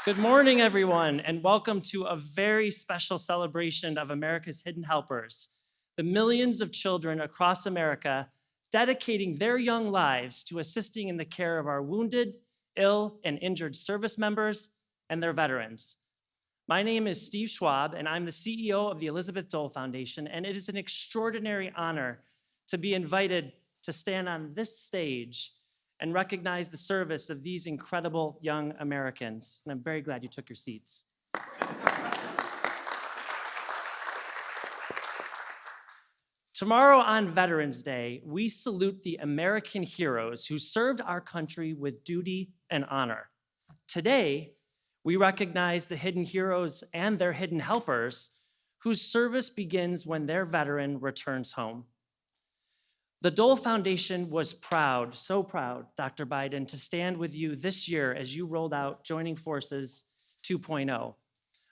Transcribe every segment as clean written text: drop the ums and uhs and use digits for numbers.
Good morning, everyone, and welcome to a very special celebration of America's Hidden Helpers, the millions of children across America dedicating their young lives to assisting in the care of our wounded, ill, and injured service members and their veterans. My name is Steve Schwab, and I'm the CEO of the Elizabeth Dole Foundation, and it is an extraordinary honor to be invited to stand on this stage and recognize the service of these incredible young Americans. And I'm very glad you took your seats. Tomorrow on Veterans Day, we salute the American heroes who served our country with duty and honor. Today, we recognize the hidden heroes and their hidden helpers whose service begins when their veteran returns home. The Dole Foundation was proud, so proud, Dr. Biden, to stand with you this year as you rolled out Joining Forces 2.0,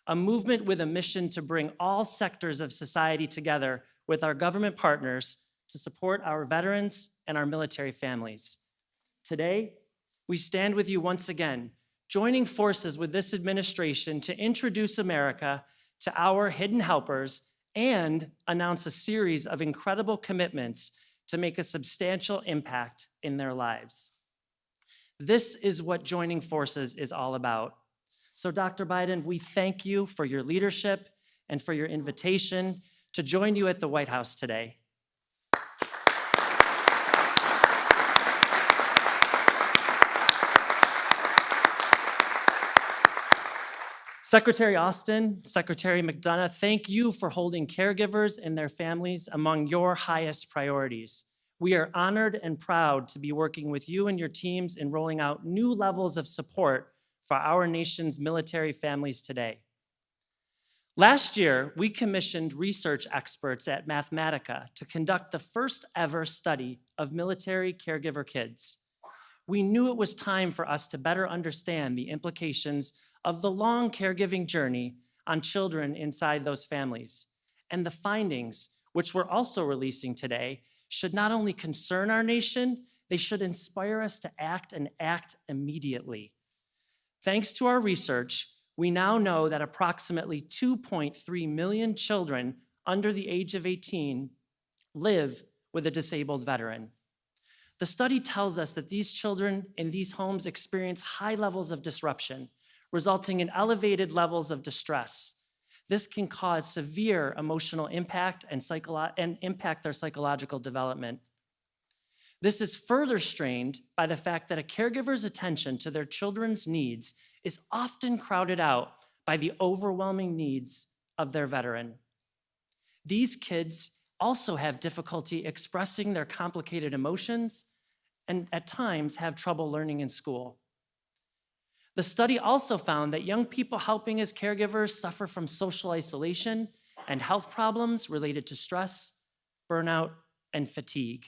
a movement with a mission to bring all sectors of society together with our government partners to support our veterans and our military families. Today, we stand with you once again, joining forces with this administration to introduce America to our hidden helpers and announce a series of incredible commitments to make a substantial impact in their lives. This is what joining forces is all about. So, Dr. Biden, we thank you for your leadership and for your invitation to join you at the White House today. Secretary Austin, Secretary Mcdonough, thank you for holding caregivers and their families among your highest priorities. We are honored and proud to be working with you and your teams in rolling out new levels of support for our nation's military families today. Last year, we commissioned research experts at Mathematica to conduct the first ever study of military caregiver kids. We knew it was time for us to better understand the implications of the long caregiving journey on children inside those families. And the findings, which we're also releasing today, should not only concern our nation, they should inspire us to act and act immediately. Thanks to our research, we now know that approximately 2.3 million children under the age of 18 live with a disabled veteran. The study tells us that these children in these homes experience high levels of disruption, resulting in elevated levels of distress. This can cause severe emotional impact and impact their psychological development. This is further strained by the fact that a caregiver's attention to their children's needs is often crowded out by the overwhelming needs of their veteran. These kids also have difficulty expressing their complicated emotions and at times have trouble learning in school. The study also found that young people helping as caregivers suffer from social isolation and health problems related to stress, burnout, and fatigue.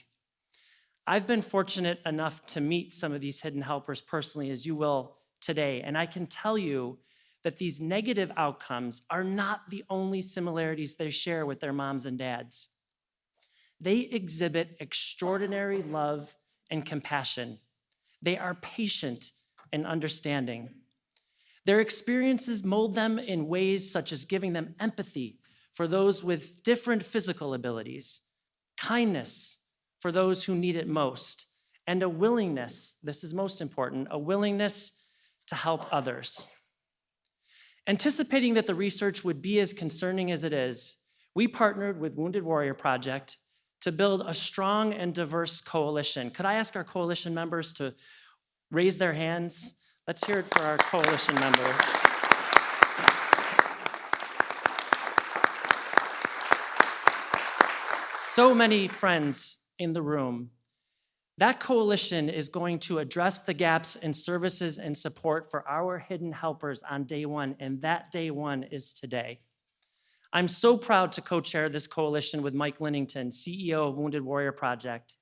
I've been fortunate enough to meet some of these hidden helpers personally, as you will today, and I can tell you that these negative outcomes are not the only similarities they share with their moms and dads. They exhibit extraordinary love and compassion. They are patient and understanding. Their experiences mold them in ways such as giving them empathy for those with different physical abilities, kindness for those who need it most, and a willingness, this is most important, a willingness to help others. Anticipating that the research would be as concerning as it is, we partnered with Wounded Warrior Project to build a strong and diverse coalition. Could I ask our coalition members to raise their hands? Let's hear it for our coalition members. So many friends in the room. That coalition is going to address the gaps in services and support for our hidden helpers on day one, and that day one is today. I'm so proud to co-chair this coalition with Mike Linnington, CEO of Wounded Warrior Project.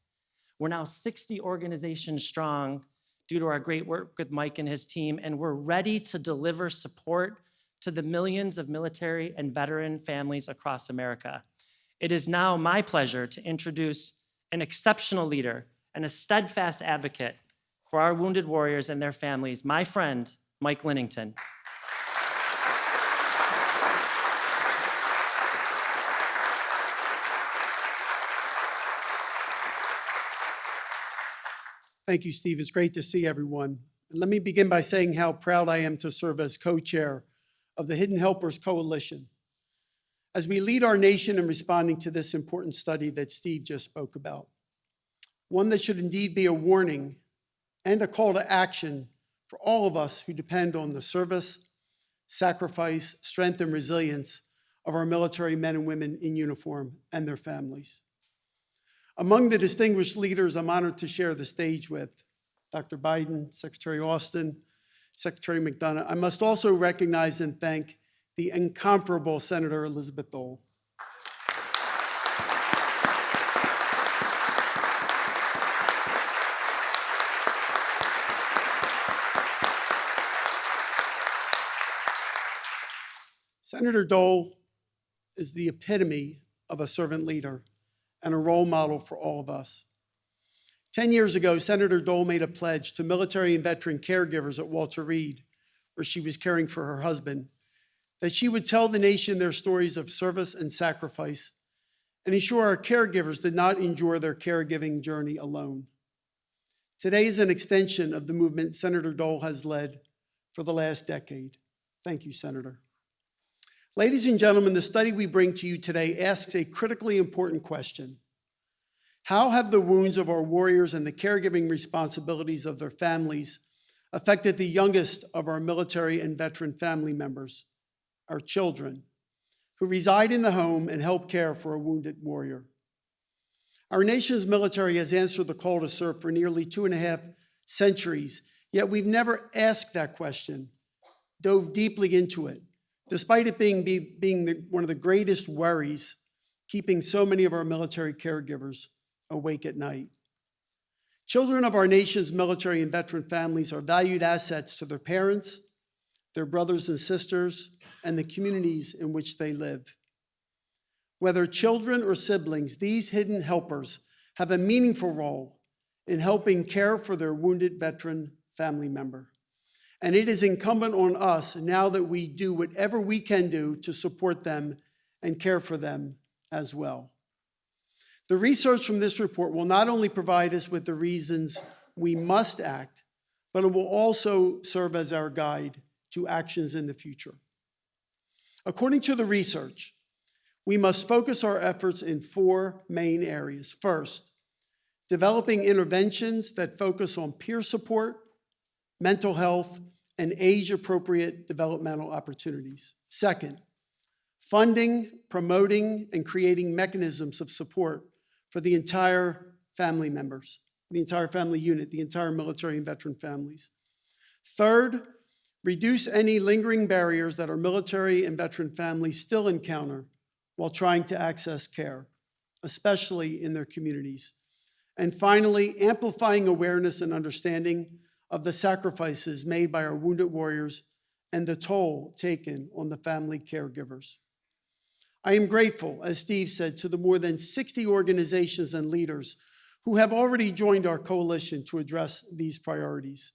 We're now 60 organizations strong due to our great work with Mike and his team, and we're ready to deliver support to the millions of military and veteran families across America. It is now my pleasure to introduce an exceptional leader and a steadfast advocate for our wounded warriors and their families, my friend, Mike Linnington. Thank you, Steve. It's great to see everyone. And let me begin by saying how proud I am to serve as co-chair of the Hidden Helpers Coalition as we lead our nation in responding to this important study that Steve just spoke about. One that should indeed be a warning and a call to action for all of us who depend on the service, sacrifice, strength, and resilience of our military men and women in uniform and their families. Among the distinguished leaders I'm honored to share the stage with, Dr. Biden, Secretary Austin, Secretary Mcdonough, I must also recognize and thank the incomparable Senator Elizabeth Dole. Senator Dole is the epitome of a servant leader and a role model for all of us. 10 years ago, Senator Dole made a pledge to military and veteran caregivers at Walter Reed, where she was caring for her husband, that she would tell the nation their stories of service and sacrifice and ensure our caregivers did not endure their caregiving journey alone. Today is an extension of the movement Senator Dole has led for the last decade. Thank you, Senator. Ladies and gentlemen, the study we bring to you today asks a critically important question. How have the wounds of our warriors and the caregiving responsibilities of their families affected the youngest of our military and veteran family members, our children, who reside in the home and help care for a wounded warrior? Our nation's military has answered the call to serve for nearly 2.5 centuries, yet we've never asked that question, dove deeply into it, despite it being one of the greatest worries keeping so many of our military caregivers awake at night. Children of our nation's military and veteran families are valued assets to their parents, their brothers and sisters, and the communities in which they live. Whether children or siblings, these hidden helpers have a meaningful role in helping care for their wounded veteran family member. And it is incumbent on us now that we do whatever we can do to support them and care for them as well. The research from this report will not only provide us with the reasons we must act, but it will also serve as our guide to actions in the future. According to the research, we must focus our efforts in 4 main areas. First, developing interventions that focus on peer support, mental health, and age-appropriate developmental opportunities. Second, funding, promoting, and creating mechanisms of support for the entire family members, the entire family unit, the entire military and veteran families. Third, reduce any lingering barriers that our military and veteran families still encounter while trying to access care, especially in their communities. And finally, amplifying awareness and understanding of the sacrifices made by our wounded warriors and the toll taken on the family caregivers. I am grateful, as Steve said, to the more than 60 organizations and leaders who have already joined our coalition to address these priorities.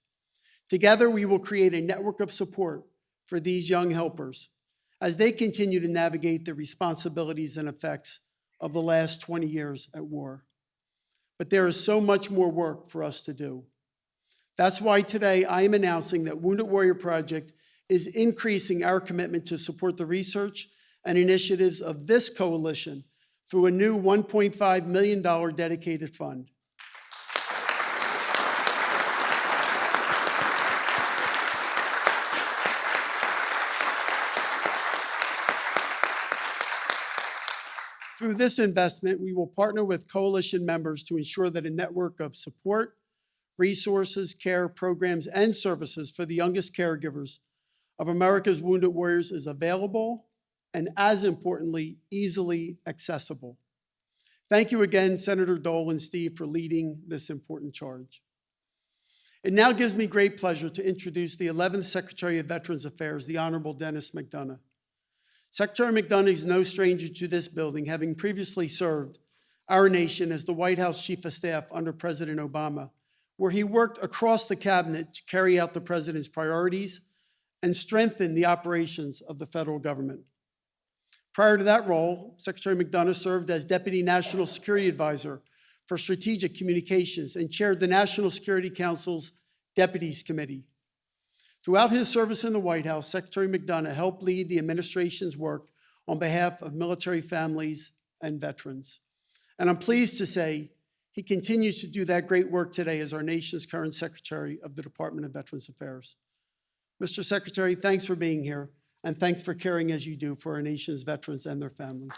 Together, we will create a network of support for these young helpers as they continue to navigate the responsibilities and effects of the last 20 years at war. But there is so much more work for us to do. That's why today I am announcing that Wounded Warrior Project is increasing our commitment to support the research and initiatives of this coalition through a new $1.5 million dedicated fund. Through this investment, we will partner with coalition members to ensure that a network of support, resources, care, programs, and services for the youngest caregivers of America's wounded warriors is available and, as importantly, easily accessible. Thank you again, Senator Dole and Steve, for leading this important charge. It now gives me great pleasure to introduce the 11th Secretary of Veterans Affairs, the Honorable Dennis Mcdonough. Secretary Mcdonough is no stranger to this building, having previously served our nation as the White House Chief of Staff under President Obama, where he worked across the cabinet to carry out the president's priorities and strengthen the operations of the federal government. Prior to that role, Secretary Mcdonough served as Deputy National Security Advisor for Strategic Communications and chaired the National Security Council's Deputies Committee. Throughout his service in the White House, Secretary Mcdonough helped lead the administration's work on behalf of military families and veterans. And I'm pleased to say he continues to do that great work today as our nation's current Secretary of the Department of Veterans Affairs. Mr. Secretary, thanks for being here, and thanks for caring as you do for our nation's veterans and their families.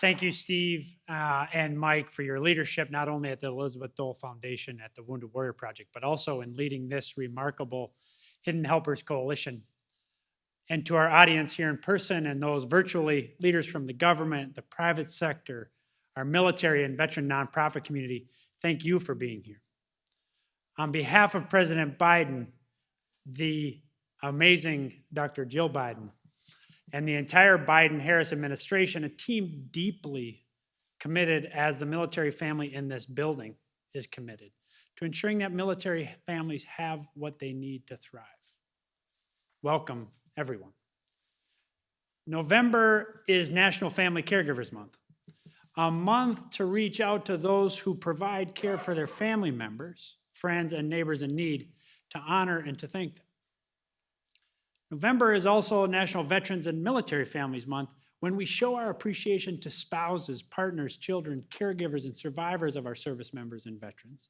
Thank you, Steve and Mike, for your leadership, not only at the Elizabeth Dole Foundation at the Wounded Warrior Project, but also in leading this remarkable Hidden Helpers Coalition. And to our audience here in person and those virtually, leaders from the government, the private sector, our military and veteran nonprofit community, thank you for being here. On behalf of President Biden, the amazing Dr. Jill Biden, and the entire Biden-Harris administration, a team deeply committed, as the military family in this building is committed, to ensuring that military families have what they need to thrive. Welcome, everyone. November is National Family Caregivers Month, a month to reach out to those who provide care for their family members, friends, and neighbors in need, to honor and to thank them. November is also National Veterans and Military Families Month, when we show our appreciation to spouses, partners, children, caregivers, and survivors of our service members and veterans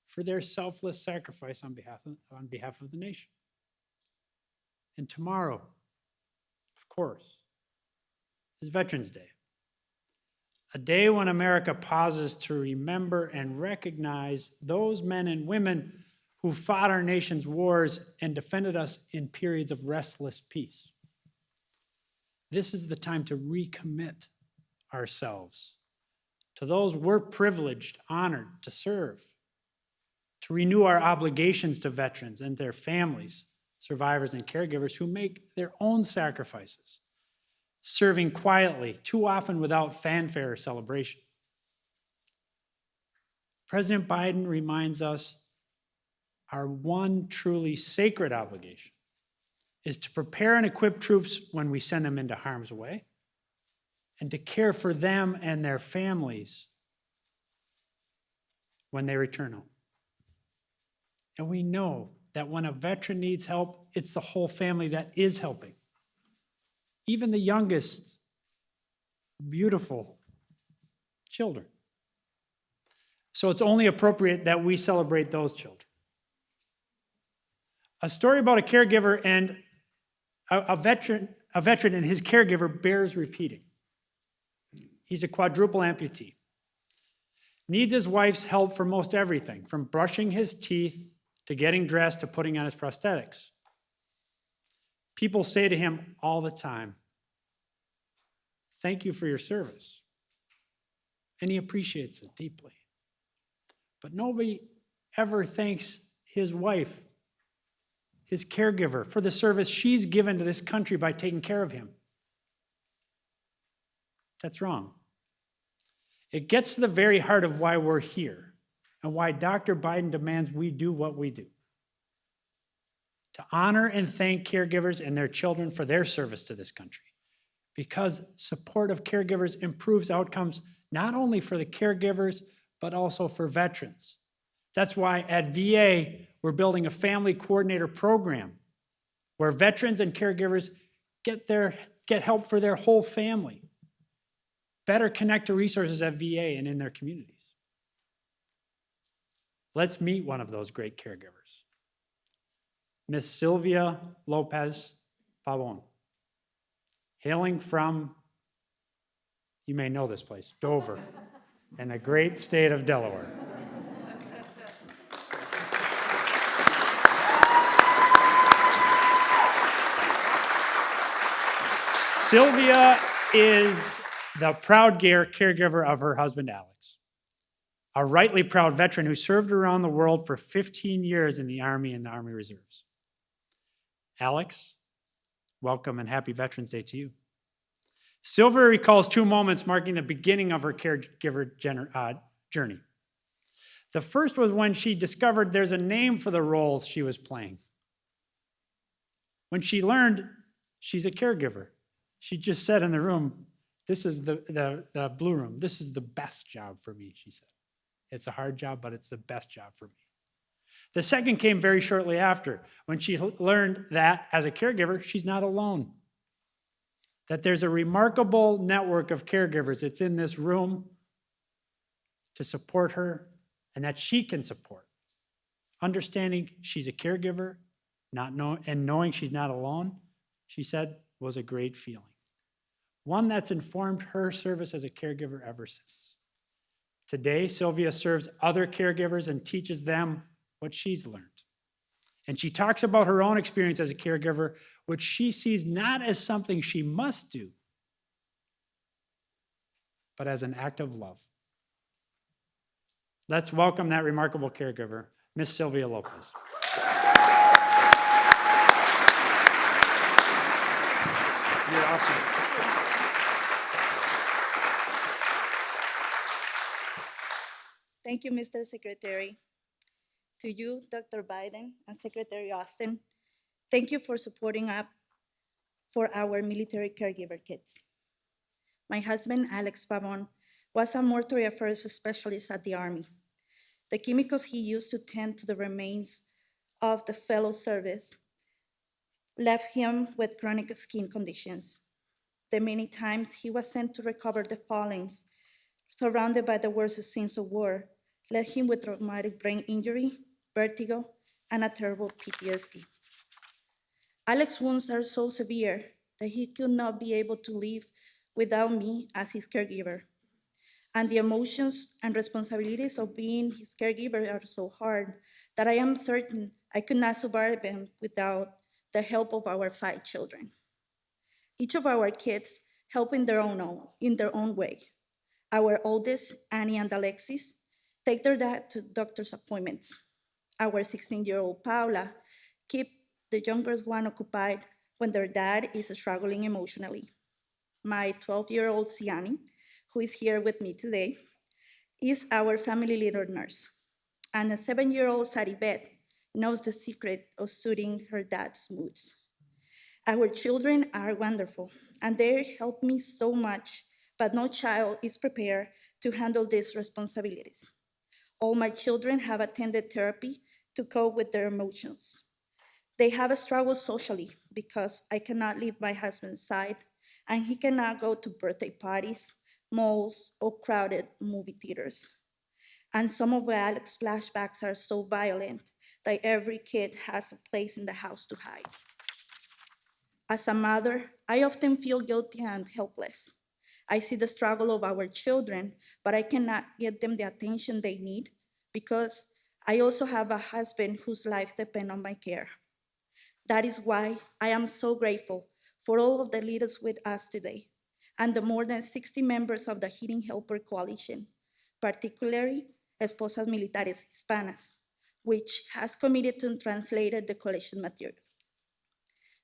for their selfless sacrifice on behalf of the nation. And tomorrow, of course, is Veterans Day, a day when America pauses to remember and recognize those men and women who fought our nation's wars and defended us in periods of restless peace. This is the time to recommit ourselves to those we're privileged, honored to serve, to renew our obligations to veterans and their families, survivors and caregivers who make their own sacrifices, serving quietly, too often without fanfare or celebration. President Biden reminds us our one truly sacred obligation is to prepare and equip troops when we send them into harm's way, and to care for them and their families when they return home. And we know that when a veteran needs help, it's the whole family that is helping. Even the youngest, beautiful children. So it's only appropriate that we celebrate those children. A story about a caregiver and a veteran and his caregiver bears repeating. He's a quadruple amputee. Needs his wife's help for most everything, from brushing his teeth to getting dressed to putting on his prosthetics. People say to him all the time, "Thank you for your service." And he appreciates it deeply. But nobody ever thanks his wife, his caregiver, for the service she's given to this country by taking care of him. That's wrong. It gets to the very heart of why we're here and why Dr. Biden demands we do what we do. To honor and thank caregivers and their children for their service to this country. Because support of caregivers improves outcomes not only for the caregivers, but also for veterans. That's why at VA, we're building a family coordinator program where veterans and caregivers get help for their whole family. Better connect to resources at VA and in their communities. Let's meet one of those great caregivers. Miss Sylvia Lopez Fabon, hailing from, you may know this place, Dover, in the great state of Delaware. Sylvia is the proud caregiver of her husband, Alex, a rightly proud veteran who served around the world for 15 years in the Army and the Army Reserves. Alex, welcome and happy Veterans Day to you. Sylvia recalls two moments marking the beginning of her caregiver journey. The first was when she discovered there's a name for the roles she was playing. When she learned she's a caregiver, she just said in the room, this is the blue room. This is the best job for me, she said. It's a hard job, but it's the best job for me. The second came very shortly after, when she learned that as a caregiver, she's not alone. That there's a remarkable network of caregivers that's in this room to support her and that she can support. Understanding she's a caregiver, and knowing she's not alone, she said, was a great feeling. One that's informed her service as a caregiver ever since. Today, Sylvia serves other caregivers and teaches them what she's learned. And she talks about her own experience as a caregiver, which she sees not as something she must do, but as an act of love. Let's welcome that remarkable caregiver, Miss Sylvia Lopez. You're awesome. Thank you, Mr. Secretary. To you, Dr. Biden and Secretary Austin, thank you for supporting up for our military caregiver kids. My husband, Alex Fabon, was a mortuary affairs specialist at the Army. The chemicals he used to tend to the remains of the fellow service left him with chronic skin conditions. The many times he was sent to recover the fallings, surrounded by the worst scenes of war, left him with traumatic brain injury, vertigo, and a terrible PTSD. Alex's wounds are so severe that he could not be able to live without me as his caregiver. And the emotions and responsibilities of being his caregiver are so hard that I am certain I could not survive them without the help of our 5 children. Each of our kids help in their own way. Our oldest, Annie and Alexis, take their dad to doctor's appointments. Our 16-year-old Paula keep the youngest one occupied when their dad is struggling emotionally. My 12-year-old Siani, who is here with me today, is our family little nurse. And a 7-year-old Saribet knows the secret of soothing her dad's moods. Our children are wonderful, and they help me so much, but no child is prepared to handle these responsibilities. All my children have attended therapy to cope with their emotions. They have struggled socially because I cannot leave my husband's side, and he cannot go to birthday parties, malls, or crowded movie theaters. And some of Alex's flashbacks are so violent that every kid has a place in the house to hide. As a mother, I often feel guilty and helpless. I see the struggle of our children, but I cannot get them the attention they need because I also have a husband whose lives depend on my care. That is why I am so grateful for all of the leaders with us today and the more than 60 members of the Healing Helper Coalition, particularly Esposas Militares Hispanas, which has committed to translated the collection material.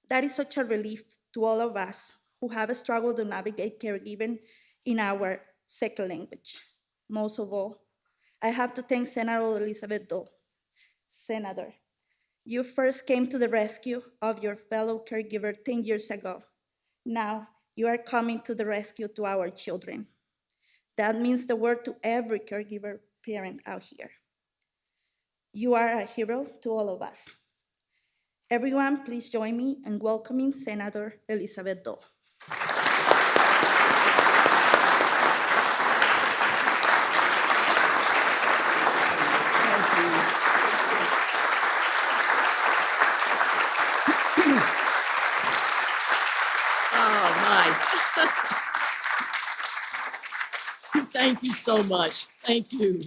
That is such a relief to all of us who have struggled to navigate caregiving in our second language. Most of all, I have to thank Senator Elizabeth Dole. Senator, you first came to the rescue of your fellow caregiver 10 years ago. Now you are coming to the rescue to our children. That means the world to every caregiver parent out here. You are a hero to all of us. Everyone, please join me in welcoming Senator Elizabeth Dole. Oh, my. Thank you so much. Thank you.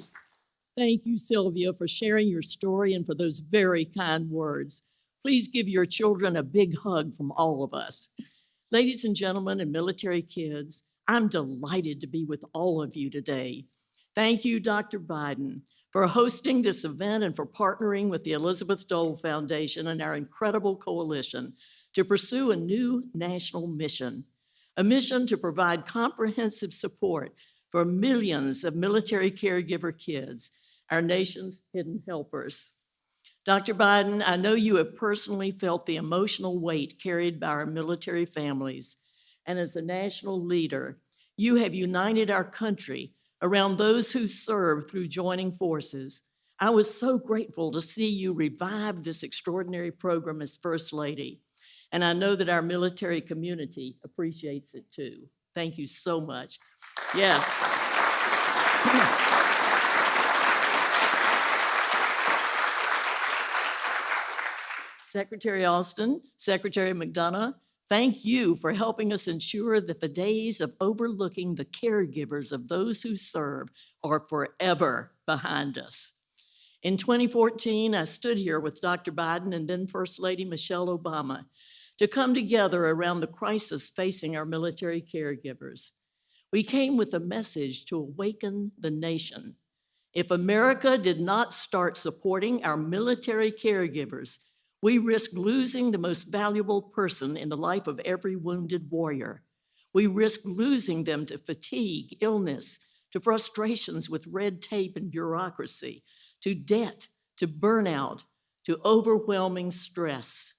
Thank you, Sylvia, for sharing your story and for those very kind words. Please give your children a big hug from all of us. Ladies and gentlemen and military kids, I'm delighted to be with all of you today. Thank you, Dr. Biden, for hosting this event and for partnering with the Elizabeth Dole Foundation and our incredible coalition to pursue a new national mission, a mission to provide comprehensive support for millions of military caregiver kids, our nation's hidden helpers. Dr. Biden, I know you have personally felt the emotional weight carried by our military families, and as a national leader, you have united our country around those who serve through joining forces. I was so grateful to see you revive this extraordinary program as First Lady, and I know that our military community appreciates it too. Thank you so much. Yes. Secretary Austin, Secretary Mcdonough, thank you for helping us ensure that the days of overlooking the caregivers of those who serve are forever behind us. In 2014, I stood here with Dr. Biden and then First Lady Michelle Obama to come together around the crisis facing our military caregivers. We came with a message to awaken the nation. If America did not start supporting our military caregivers, we risk losing the most valuable person in the life of every wounded warrior. We risk losing them to fatigue, illness, to frustrations with red tape and bureaucracy, to debt, to burnout, to overwhelming stress.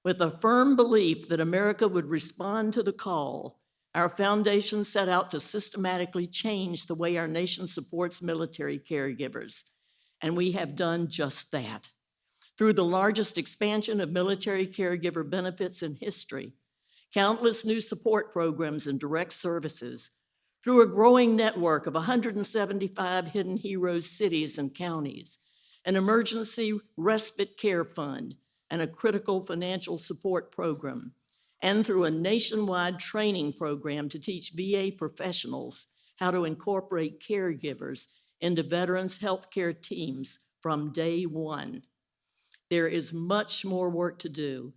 With a firm belief that America would respond to the call, our foundation set out to systematically change the way our nation supports military caregivers, and we have done just that. Through the largest expansion of military caregiver benefits in history, countless new support programs and direct services, through a growing network of 175 Hidden Heroes cities and counties, an emergency respite care fund, and a critical financial support program, and through a nationwide training program to teach VA professionals how to incorporate caregivers into veterans' healthcare teams from day one. There is much more work to do.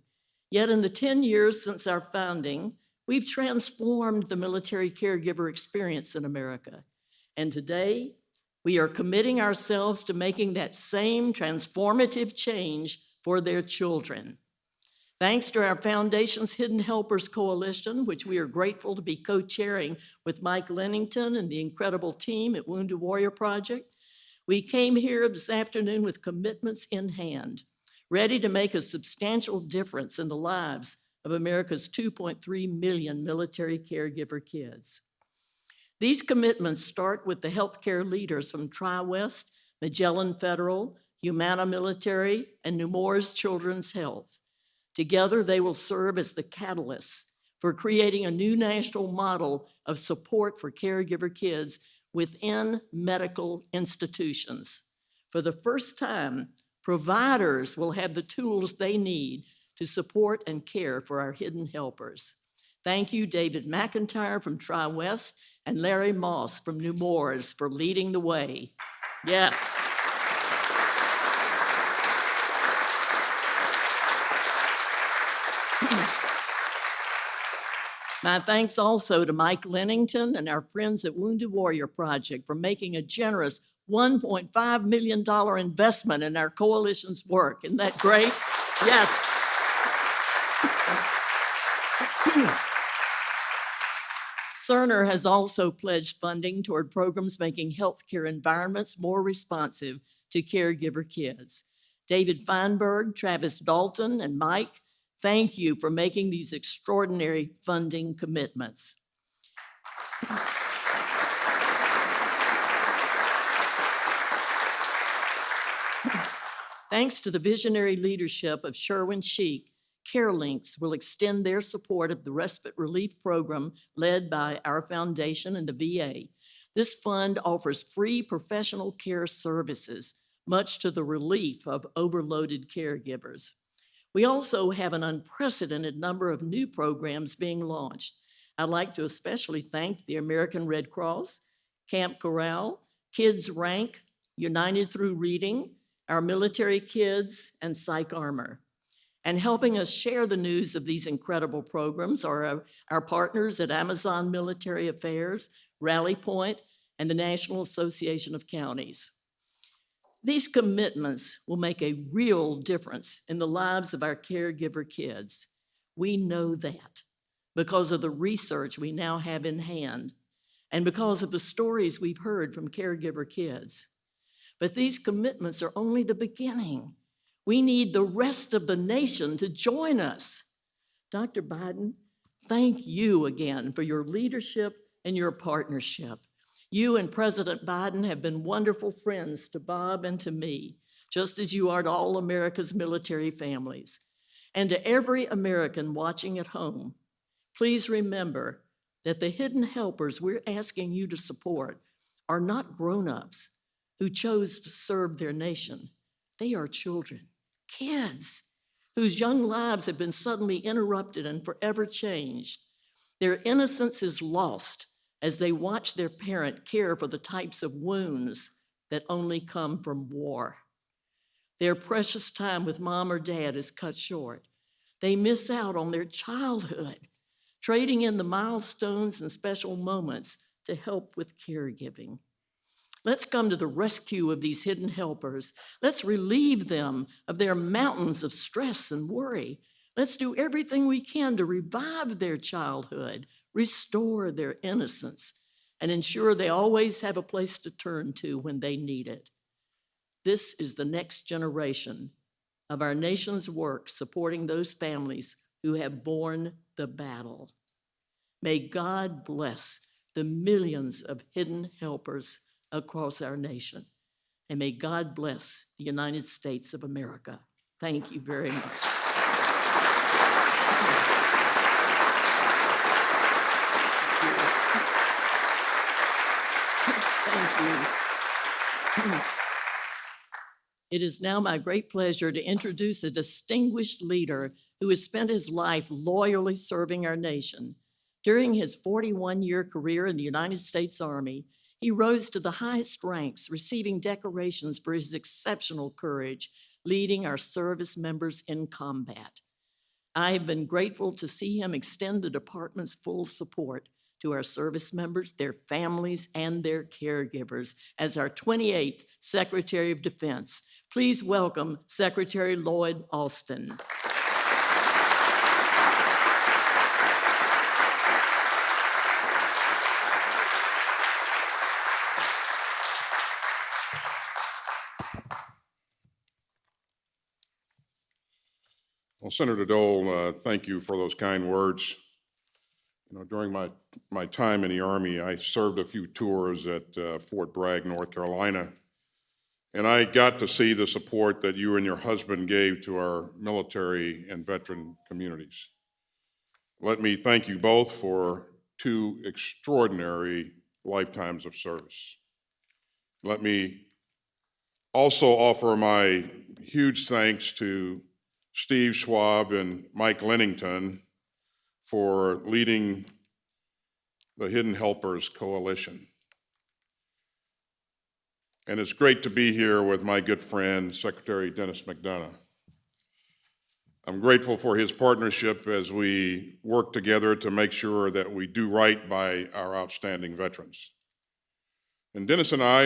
Yet in the 10 years since our founding, we've transformed the military caregiver experience in America. And today, we are committing ourselves to making that same transformative change for their children. Thanks to our foundation's Hidden Helpers Coalition, which we are grateful to be co-chairing with Mike Lennington and the incredible team at Wounded Warrior Project, we came here this afternoon with commitments in hand, ready to make a substantial difference in the lives of America's 2.3 million military caregiver kids. These commitments start with the healthcare leaders from Tri-West, Magellan Federal, Humana Military, and Nemours Children's Health. Together, they will serve as the catalysts for creating a new national model of support for caregiver kids within medical institutions. For the first time, providers will have the tools they need to support and care for our hidden helpers. Thank you, David McIntyre from Tri-West and Larry Moss from Nemours for leading the way. Yes. My thanks also to Mike Lennington and our friends at Wounded Warrior Project for making a generous $1.5 million investment in our coalition's work. Isn't that great? Yes. Cerner has also pledged funding toward programs making healthcare environments more responsive to caregiver kids. David Feinberg, Travis Dalton, and Mike, thank you for making these extraordinary funding commitments. Thanks to the visionary leadership of Sherwin Sheik, CareLinks will extend their support of the respite relief program led by our foundation and the VA. This fund offers free professional care services, much to the relief of overloaded caregivers. We also have an unprecedented number of new programs being launched. I'd like to especially thank the American Red Cross, Camp Corral, Kids Rank, United Through Reading, our military kids, and Psych Armor. And helping us share the news of these incredible programs are our partners at Amazon Military Affairs, Rally Point, and the National Association of Counties. These commitments will make a real difference in the lives of our caregiver kids. We know that because of the research we now have in hand and because of the stories we've heard from caregiver kids. But these commitments are only the beginning. We need the rest of the nation to join us. Dr. Biden, thank you again for your leadership and your partnership. You and President Biden have been wonderful friends to Bob and to me, just as you are to all America's military families. And to every American watching at home, please remember that the hidden helpers we're asking you to support are not grown-ups who chose to serve their nation. They are children, kids, whose young lives have been suddenly interrupted and forever changed. Their innocence is lost as they watch their parent care for the types of wounds that only come from war. Their precious time with mom or dad is cut short. They miss out on their childhood, trading in the milestones and special moments to help with caregiving. Let's come to the rescue of these hidden helpers. Let's relieve them of their mountains of stress and worry. Let's do everything we can to revive their childhood, restore their innocence, and ensure they always have a place to turn to when they need it. This is the next generation of our nation's work supporting those families who have borne the battle. May God bless the millions of hidden helpers across our nation. And may God bless the United States of America. Thank you very much. Thank you. It is now my great pleasure to introduce a distinguished leader who has spent his life loyally serving our nation. During his 41-year career in the United States Army, he rose to the highest ranks, receiving decorations for his exceptional courage, leading our service members in combat. I have been grateful to see him extend the department's full support to our service members, their families, and their caregivers as our 28th Secretary of Defense. Please welcome Secretary Lloyd Austin. Well, Senator Dole, thank you for those kind words. You know, during my time in the Army, I served a few tours at Fort Bragg, North Carolina, and I got to see the support that you and your husband gave to our military and veteran communities. Let me thank you both for 2 extraordinary lifetimes of service. Let me also offer my huge thanks to Steve Schwab and Mike Lennington for leading the Hidden Helpers Coalition. And it's great to be here with my good friend, Secretary Dennis Mcdonough. I'm grateful for his partnership as we work together to make sure that we do right by our outstanding veterans. And Dennis and I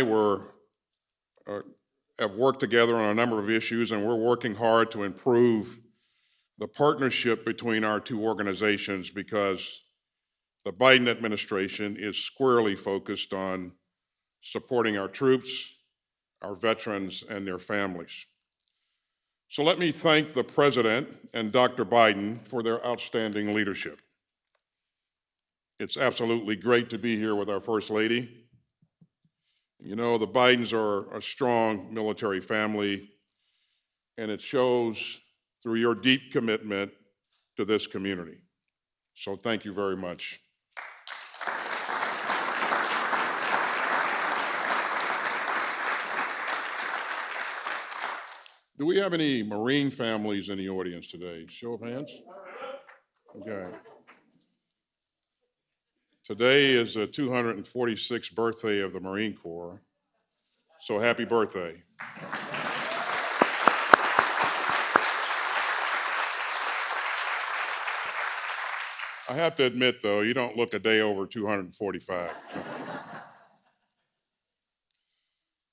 have worked together on a number of issues, and we're working hard to improve the partnership between our 2 organizations because the Biden administration is squarely focused on supporting our troops, our veterans, and their families. So let me thank the President and Dr. Biden for their outstanding leadership. It's absolutely great to be here with our First Lady. You know, the Bidens are a strong military family, and it shows through your deep commitment to this community. So thank you very much. Do we have any Marine families in the audience today? Show of hands. Okay. Today is the 246th birthday of the Marine Corps, so happy birthday. I have to admit, though, you don't look a day over 245.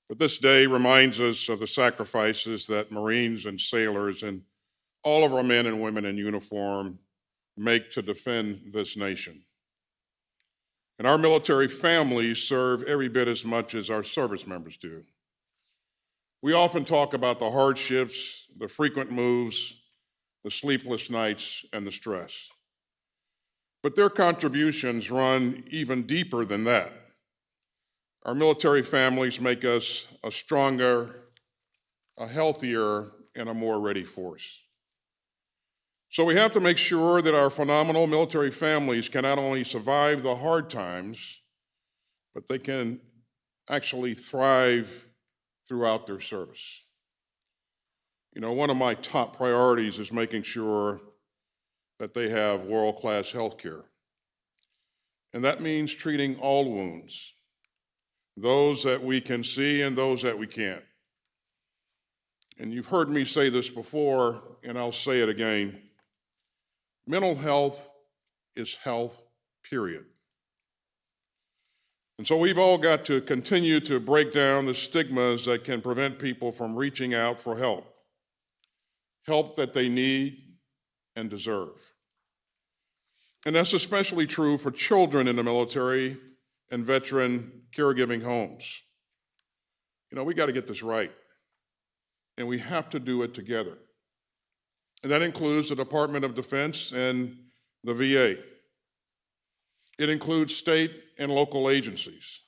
But this day reminds us of the sacrifices that Marines and sailors and all of our men and women in uniform make to defend this nation. And our military families serve every bit as much as our service members do. We often talk about the hardships, the frequent moves, the sleepless nights, and the stress. But their contributions run even deeper than that. Our military families make us a stronger, a healthier, and a more ready force. So we have to make sure that our phenomenal military families can not only survive the hard times, but they can actually thrive throughout their service. You know, one of my top priorities is making sure that they have world-class health care. And that means treating all wounds, those that we can see and those that we can't. And you've heard me say this before, and I'll say it again. Mental health is health, period. And so we've all got to continue to break down the stigmas that can prevent people from reaching out for help that they need and deserve. And that's especially true for children in the military and veteran caregiving homes. You know, we got to get this right, and we have to do it together. And that includes the Department of Defense and the VA. It includes state and local agencies.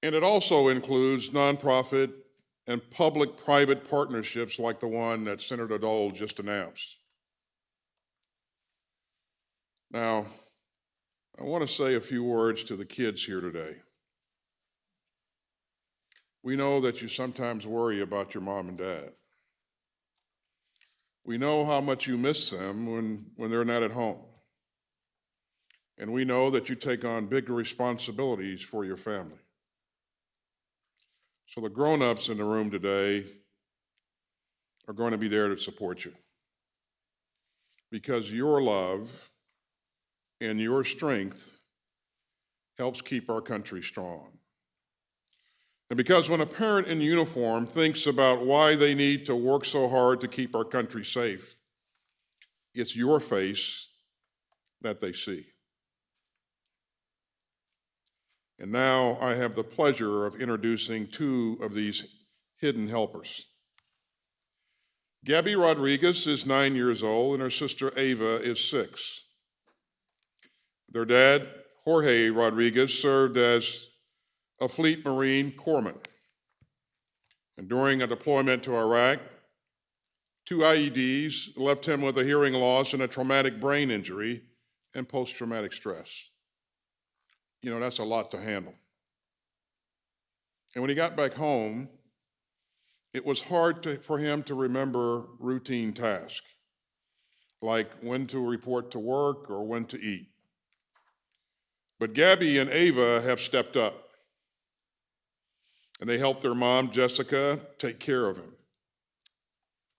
And it also includes nonprofit and public-private partnerships like the one that Senator Dole just announced. Now, I want to say a few words to the kids here today. We know that you sometimes worry about your mom and dad. We know how much you miss them when they're not at home. And we know that you take on bigger responsibilities for your family. So the grown-ups in the room today are going to be there to support you, because your love and your strength helps keep our country strong. And because when a parent in uniform thinks about why they need to work so hard to keep our country safe, it's your face that they see. And now I have the pleasure of introducing two of these hidden helpers. Gabby Rodriguez is 9 years old, and her sister Ava is 6. Their dad, Jorge Rodriguez, served as a Fleet Marine corpsman. And during a deployment to Iraq, 2 IEDs left him with a hearing loss and a traumatic brain injury and post-traumatic stress. You know, that's a lot to handle. And when he got back home, it was hard for him to remember routine tasks, like when to report to work or when to eat. But Gabby and Ava have stepped up, and they help their mom, Jessica, take care of him.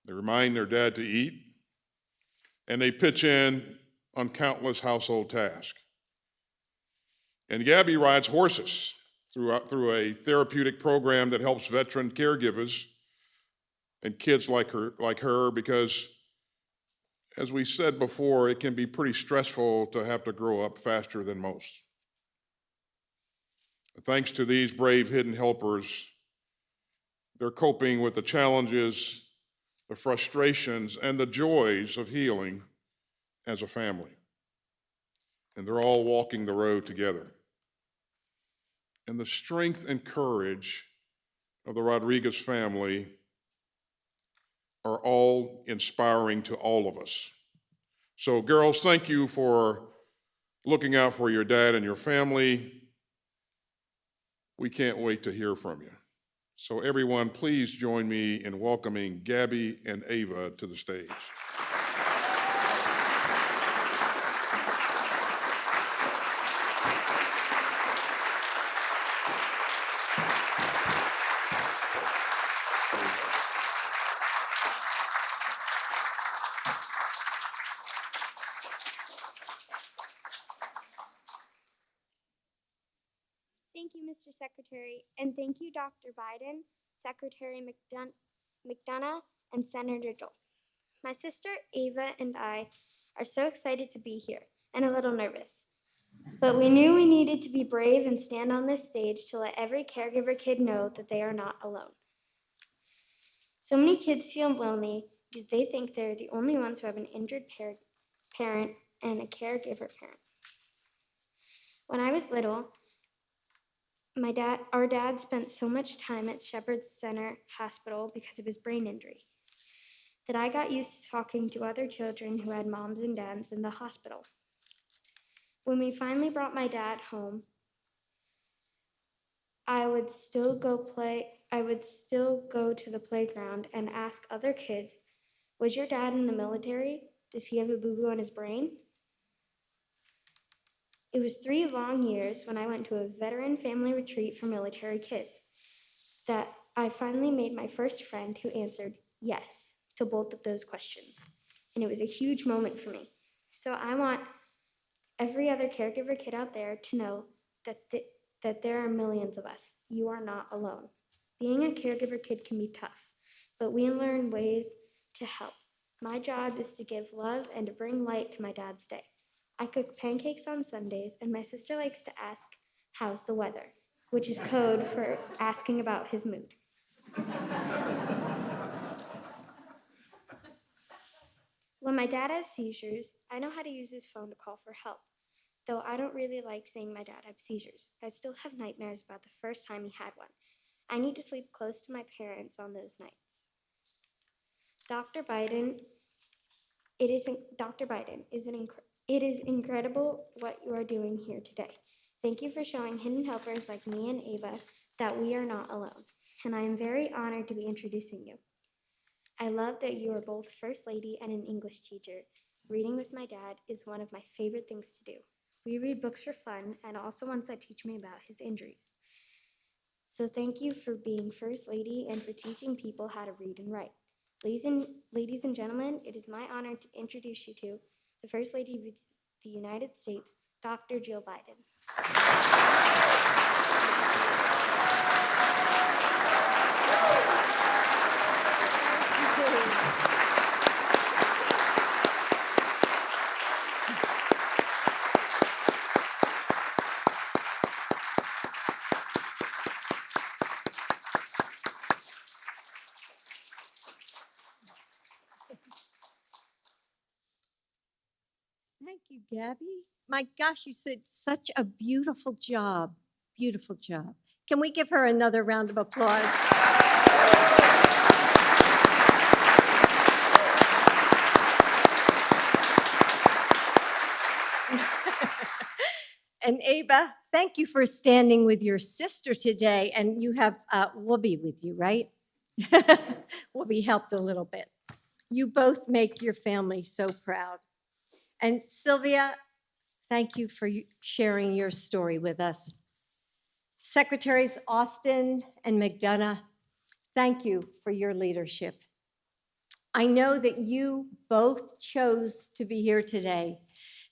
They remind their dad to eat, and they pitch in on countless household tasks. And Gabby rides horses through a therapeutic program that helps veteran caregivers and kids like her, because, as we said before, it can be pretty stressful to have to grow up faster than most. Thanks to these brave hidden helpers, they're coping with the challenges, the frustrations, and the joys of healing as a family. And they're all walking the road together. And the strength and courage of the Rodriguez family are all inspiring to all of us. So, girls, thank you for looking out for your dad and your family. We can't wait to hear from you. So everyone, please join me in welcoming Gabby and Ava to the stage. Thank you, Mr. Secretary, and thank you, Dr. Biden, Secretary Mcdonough, and Senator Dole. My sister Ava and I are so excited to be here and a little nervous, but we knew we needed to be brave and stand on this stage to let every caregiver kid know that they are not alone. So many kids feel lonely because they think they're the only ones who have an injured parent and a caregiver parent. When I was little, our dad spent so much time at Shepherd's Center Hospital because of his brain injury that I got used to talking to other children who had moms and dads in the hospital. When we finally brought my dad home, I would still go to the playground and ask other kids, "Was your dad in the military? Does he have a boo-boo on his brain?" It was 3 long years when I went to a veteran family retreat for military kids that I finally made my first friend who answered yes to both of those questions. And it was a huge moment for me. So I want every other caregiver kid out there to know that there are millions of us. You are not alone. Being a caregiver kid can be tough, but we learn ways to help. My job is to give love and to bring light to my dad's day. I cook pancakes on Sundays, and my sister likes to ask, "How's the weather?" which is code for asking about his mood. When my dad has seizures, I know how to use his phone to call for help. Though I don't really like seeing my dad have seizures, I still have nightmares about the first time he had one. I need to sleep close to my parents on those nights. Dr. Biden, it is incredible what you are doing here today. Thank you for showing hidden helpers like me and Ava that we are not alone, and I am very honored to be introducing you. I love that you are both a First Lady and an English teacher. Reading with my dad is one of my favorite things to do. We read books for fun and also ones that teach me about his injuries. So thank you for being First Lady and for teaching people how to read and write. Ladies and gentlemen, it is my honor to introduce you to the First Lady of the United States, Dr. Jill Biden. Thank you, Gabby. My gosh, you did such a beautiful job. Beautiful job. Can we give her another round of applause? And Ava, thank you for standing with your sister today. And you have Whoopi with you, right? Whoopi helped a little bit. You both make your family so proud. And Sylvia, thank you for sharing your story with us. Secretaries Austin and Mcdonough, thank you for your leadership. I know that you both chose to be here today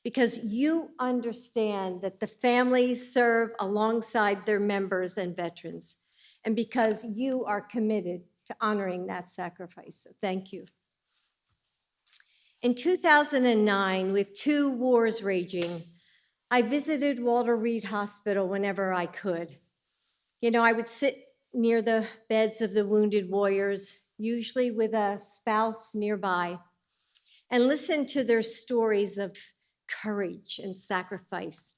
because you understand that the families serve alongside their members and veterans, and because you are committed to honoring that sacrifice. So thank you. In 2009, with 2 wars raging, I visited Walter Reed Hospital whenever I could. You know, I would sit near the beds of the wounded warriors, usually with a spouse nearby, and listen to their stories of courage and sacrifice.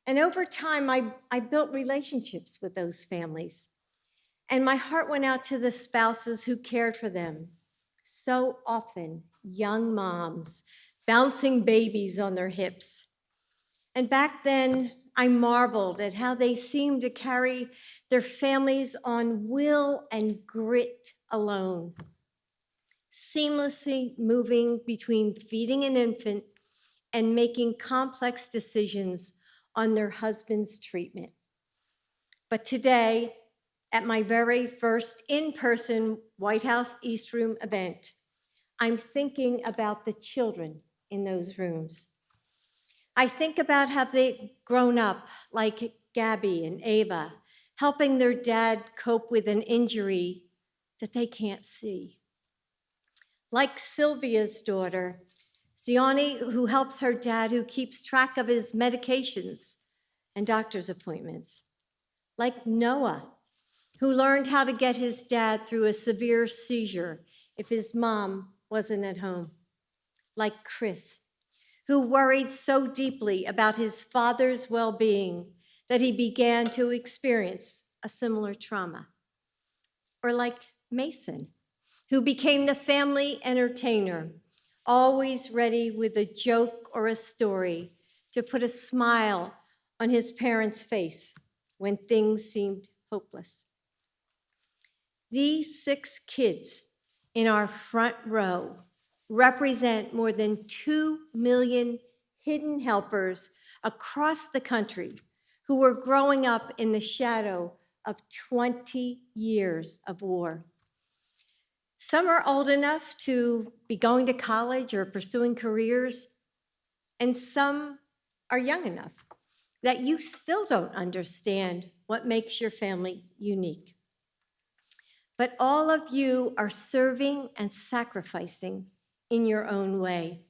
And over time, I built relationships with those families. And my heart went out to the spouses who cared for them. So often, young moms, bouncing babies on their hips. And back then, I marveled at how they seemed to carry their families on will and grit alone, seamlessly moving between feeding an infant and making complex decisions on their husband's treatment. But today, at my very first in-person White House East Room event, I'm thinking about the children in those rooms. I think about how they've grown up, like Gabby and Ava, helping their dad cope with an injury that they can't see. Like Sylvia's daughter, Ziani, who helps her dad, who keeps track of his medications and doctor's appointments. Like Noah, who learned how to get his dad through a severe seizure if his mom wasn't at home. Like Chris, who worried so deeply about his father's well-being that he began to experience a similar trauma. Or like Mason, who became the family entertainer, always ready with a joke or a story to put a smile on his parents' face when things seemed hopeless. These 6 kids in our front row represent more than 2 million hidden helpers across the country who were growing up in the shadow of 20 years of war. Some are old enough to be going to college or pursuing careers, and some are young enough that you still don't understand what makes your family unique. But all of you are serving and sacrificing in your own way.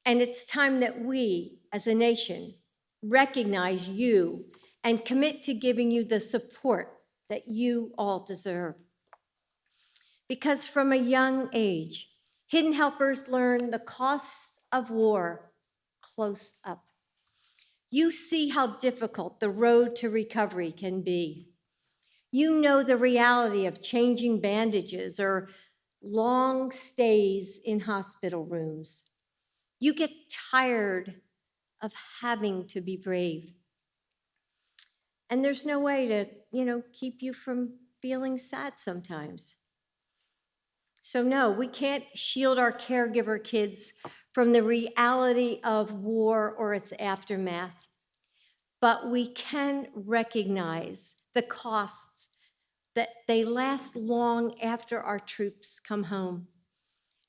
And it's time that we, as a nation, recognize you and commit to giving you the support that you all deserve. Because from a young age, hidden helpers learn the costs of war close up. You see how difficult the road to recovery can be. You know the reality of changing bandages or long stays in hospital rooms. You get tired of having to be brave. And there's no way to, keep you from feeling sad sometimes. So no, we can't shield our caregiver kids from the reality of war or its aftermath, but we can recognize the costs that they last long after our troops come home,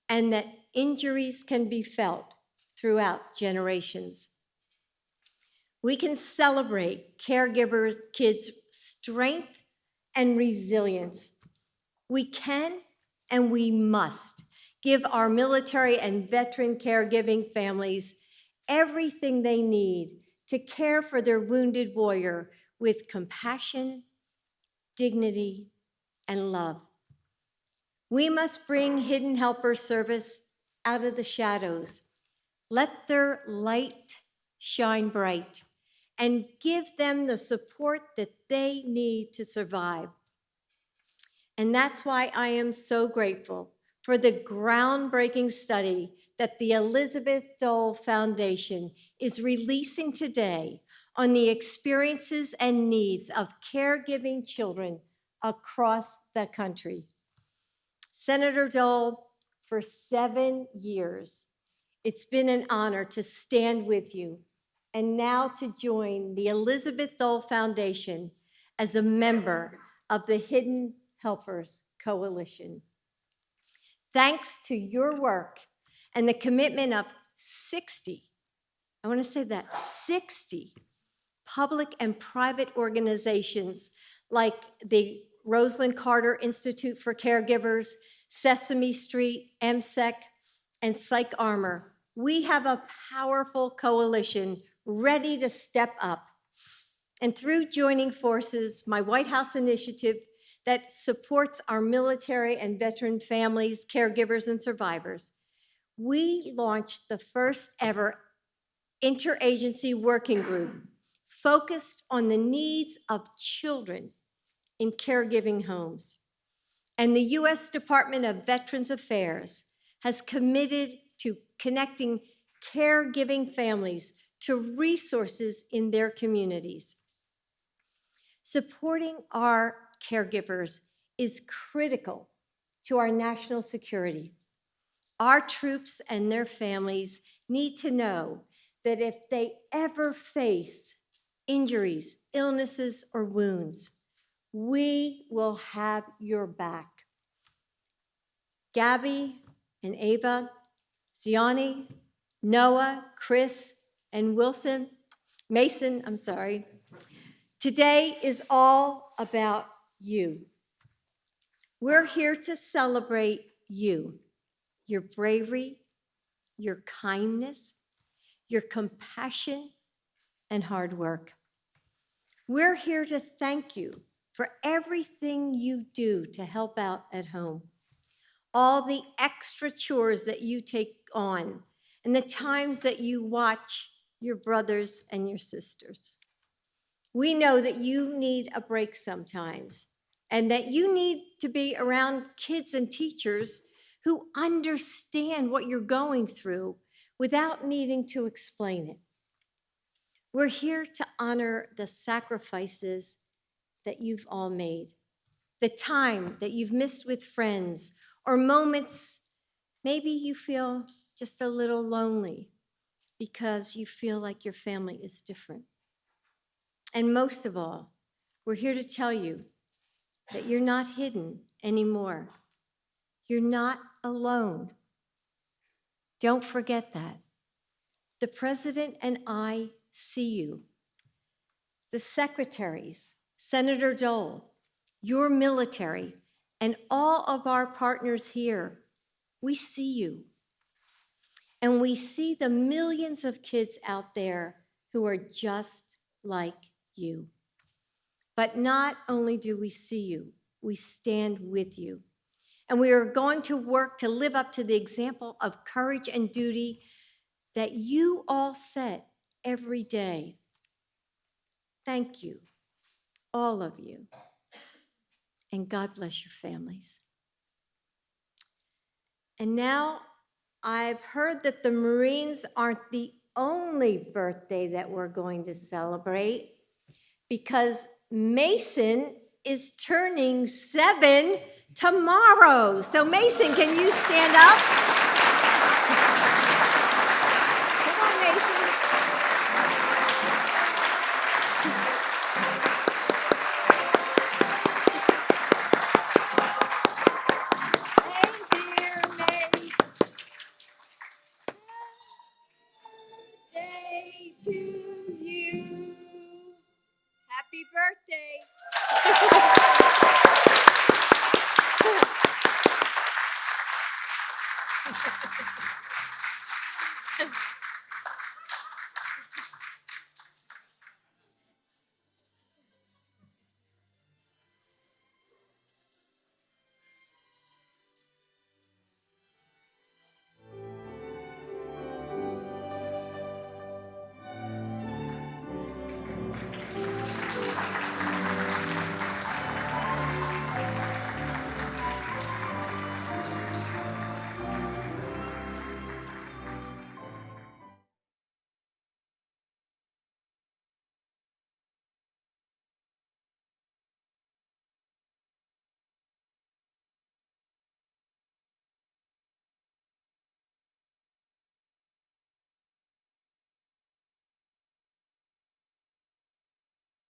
and that injuries can be felt throughout generations. We can celebrate caregivers' kids' strength and resilience. We can and we must give our military and veteran caregiving families everything they need to care for their wounded warrior with compassion, dignity, and love. We must bring hidden helper service out of the shadows. Let their light shine bright and give them the support that they need to survive. And that's why I am so grateful for the groundbreaking study that the Elizabeth Dole Foundation is releasing today on the experiences and needs of caregiving children across the country. Senator Dole, for 7 years, it's been an honor to stand with you and now to join the Elizabeth Dole Foundation as a member of the Hidden Helpers Coalition. Thanks to your work and the commitment of 60, I want to say that, 60 public and private organizations like the Rosalind Carter Institute for Caregivers, Sesame Street, MSEC, and Psych Armor, we have a powerful coalition ready to step up. And through joining forces, my White House initiative that supports our military and veteran families, caregivers, and survivors, we launched the first ever interagency working group focused on the needs of children in caregiving homes. And the U.S. Department of Veterans Affairs has committed to connecting caregiving families to resources in their communities. Supporting our caregivers is critical to our national security. Our troops and their families need to know that if they ever face injuries, illnesses, or wounds, we will have your back. Gabby and Ava, Ziani, Noah, Chris, and Mason, today is all about you. We're here to celebrate you, your bravery, your kindness, your compassion, and hard work. We're here to thank you for everything you do to help out at home, all the extra chores that you take on, and the times that you watch your brothers and your sisters. We know that you need a break sometimes, and that you need to be around kids and teachers who understand what you're going through without needing to explain it. We're here to honor the sacrifices that you've all made, the time that you've missed with friends, or moments maybe you feel just a little lonely because you feel like your family is different. And most of all, we're here to tell you that you're not hidden anymore. You're not alone. Don't forget that. The president and I see you. The secretaries, Senator Dole, your military, and all of our partners here, we see you. And we see the millions of kids out there who are just like you. But not only do we see you, we stand with you. And we are going to work to live up to the example of courage and duty that you all set every day. Thank you, all of you. And God bless your families. And now I've heard that the Marines aren't the only birthday that we're going to celebrate, because Mason is turning 7 tomorrow. So Mason, can you stand up? Come on, Mason. Hey, dear Mason. Day to